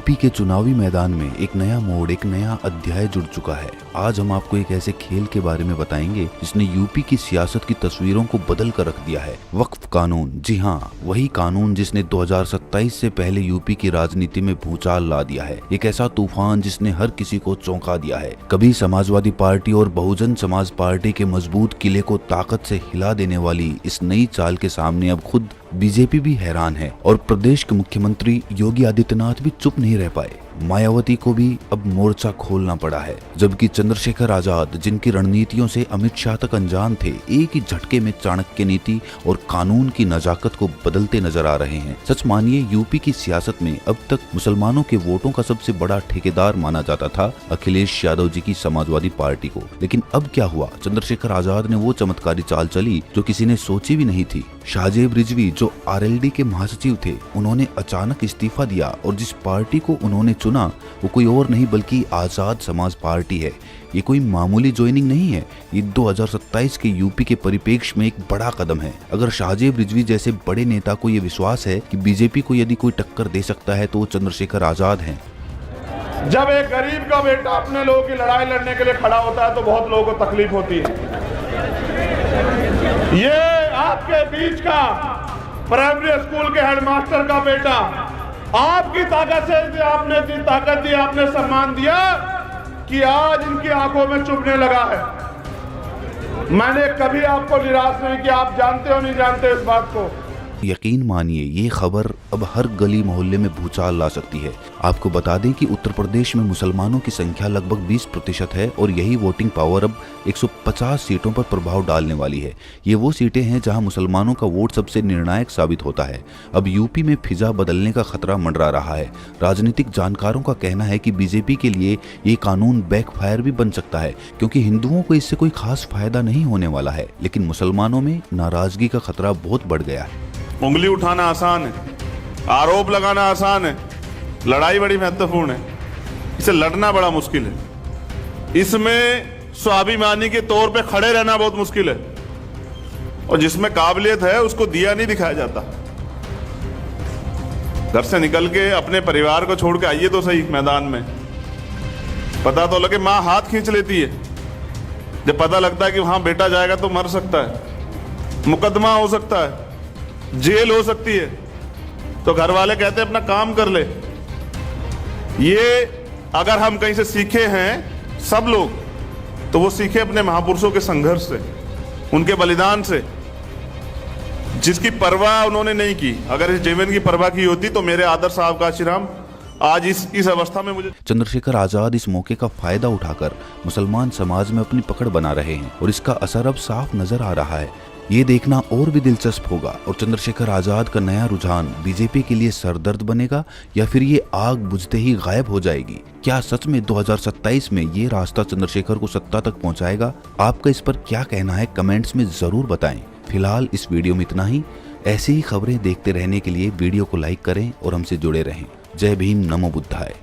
UP के चुनावी मैदान में एक नया मोड़, एक नया अध्याय जुड़ चुका है। आज हम आपको एक ऐसे खेल के बारे में बताएंगे जिसने यूपी की सियासत की तस्वीरों को बदल कर रख दिया है। वक्फ कानून, जी हाँ, वही कानून जिसने 2027 से पहले यूपी की राजनीति में भूचाल ला दिया है। एक ऐसा तूफान जिसने हर किसी को चौंका दिया है। कभी समाजवादी पार्टी और बहुजन समाज पार्टी के मजबूत किले को ताकत से हिला देने वाली इस नई चाल के सामने अब खुद बीजेपी भी हैरान है और प्रदेश के मुख्यमंत्री योगी आदित्यनाथ भी चुप नहीं रह पाए। मायावती को भी अब मोर्चा खोलना पड़ा है, जबकि चंद्रशेखर आजाद, जिनकी रणनीतियों से अमित शाह तक अनजान थे, एक ही झटके में चाणक्य नीति और कानून की नजाकत को बदलते नजर आ रहे हैं। सच मानिए, यूपी की सियासत में अब तक मुसलमानों के वोटों का सबसे बड़ा ठेकेदार माना जाता था अखिलेश यादव जी की समाजवादी पार्टी को। लेकिन अब क्या हुआ? चंद्रशेखर आजाद ने वो चमत्कारी चाल चली जो किसी ने सोची भी नहीं थी। शाहजेब रिजवी, जो आरएलडी के महासचिव थे, उन्होंने अचानक इस्तीफा दिया और जिस पार्टी को उन्होंने चुना वो कोई और नहीं बल्कि आजाद समाज पार्टी है। ये कोई मामूली ज्वाइनिंग नहीं है, ये 2027 के यूपी के परिप्रेक्ष्य में एक बड़ा कदम है। अगर शाहजेब रिजवी जैसे बड़े नेता को ये विश्वास है कि बीजेपी को यदि कोई टक्कर दे सकता है तो वो चंद्रशेखर आजाद हैं। जब एक गरीब का बेटा अपने लोगों की लड़ाई लड़ने के लिए खड़ा होता है तो बहुत लोगों को तकलीफ होती है। ये आपके बीच का प्राइमरी स्कूल के हेडमास्टर का बेटा आपकी ताकत से, आपने दी ताकत दी, आपने सम्मान दिया कि आज इनकी आंखों में चुभने लगा है। मैंने कभी आपको निराश नहीं किया। आप जानते हो नहीं जानते इस बात को। यकीन मानिए, ये खबर अब हर गली मोहल्ले में भूचाल ला सकती है। आपको बता दें कि उत्तर प्रदेश में मुसलमानों की संख्या लगभग 20% है और यही वोटिंग पावर अब 150 सीटों पर प्रभाव डालने वाली है। ये वो सीटें हैं जहां मुसलमानों का वोट सबसे निर्णायक साबित होता है। अब यूपी में फिजा बदलने का खतरा मंडरा रहा है। राजनीतिक जानकारों का कहना है कि बीजेपी के लिए ये कानून बैकफायर भी बन सकता है, क्योंकि हिंदुओं को इससे कोई खास फायदा नहीं होने वाला है, लेकिन मुसलमानों में नाराजगी का खतरा बहुत बढ़ गया है। उंगली उठाना आसान है, आरोप लगाना आसान है, लड़ाई बड़ी महत्वपूर्ण है। इसे लड़ना बड़ा मुश्किल है। इसमें स्वाभिमानी के तौर पे खड़े रहना बहुत मुश्किल है और जिसमें काबिलियत है उसको दिया नहीं दिखाया जाता। घर से निकल के अपने परिवार को छोड़ के आइए तो सही मैदान में, पता तो लगे। माँ हाथ खींच लेती है जब पता लगता है कि वहां बेटा जाएगा तो मर सकता है, मुकदमा हो सकता है, जेल हो सकती है, तो घर वाले कहते हैं अपना काम कर ले। ये अगर हम कहीं से सीखे हैं सब लोग, तो वो सीखे अपने महापुरुषों के संघर्ष से, उनके बलिदान से, जिसकी परवाह उन्होंने नहीं की। अगर इस जीवन की परवाह की होती तो मेरे आदर्श साहब का आशीराम आज इस अवस्था में मुझे। चंद्रशेखर आजाद इस मौके का फायदा उठाकर मुसलमान समाज में अपनी पकड़ बना रहे हैं और इसका असर अब साफ नजर आ रहा है। ये देखना और भी दिलचस्प होगा और चंद्रशेखर आजाद का नया रुझान बीजेपी के लिए सरदर्द बनेगा या फिर ये आग बुझते ही गायब हो जाएगी। क्या सच में 2027 में ये रास्ता चंद्रशेखर को सत्ता तक पहुंचाएगा? आपका इस पर क्या कहना है? कमेंट्स में जरूर बताएं। फिलहाल इस वीडियो में इतना ही। ऐसी ही खबरें देखते रहने के लिए वीडियो को लाइक करें और हमसे जुड़े रहें। जय भीम, नमो बुद्धाय।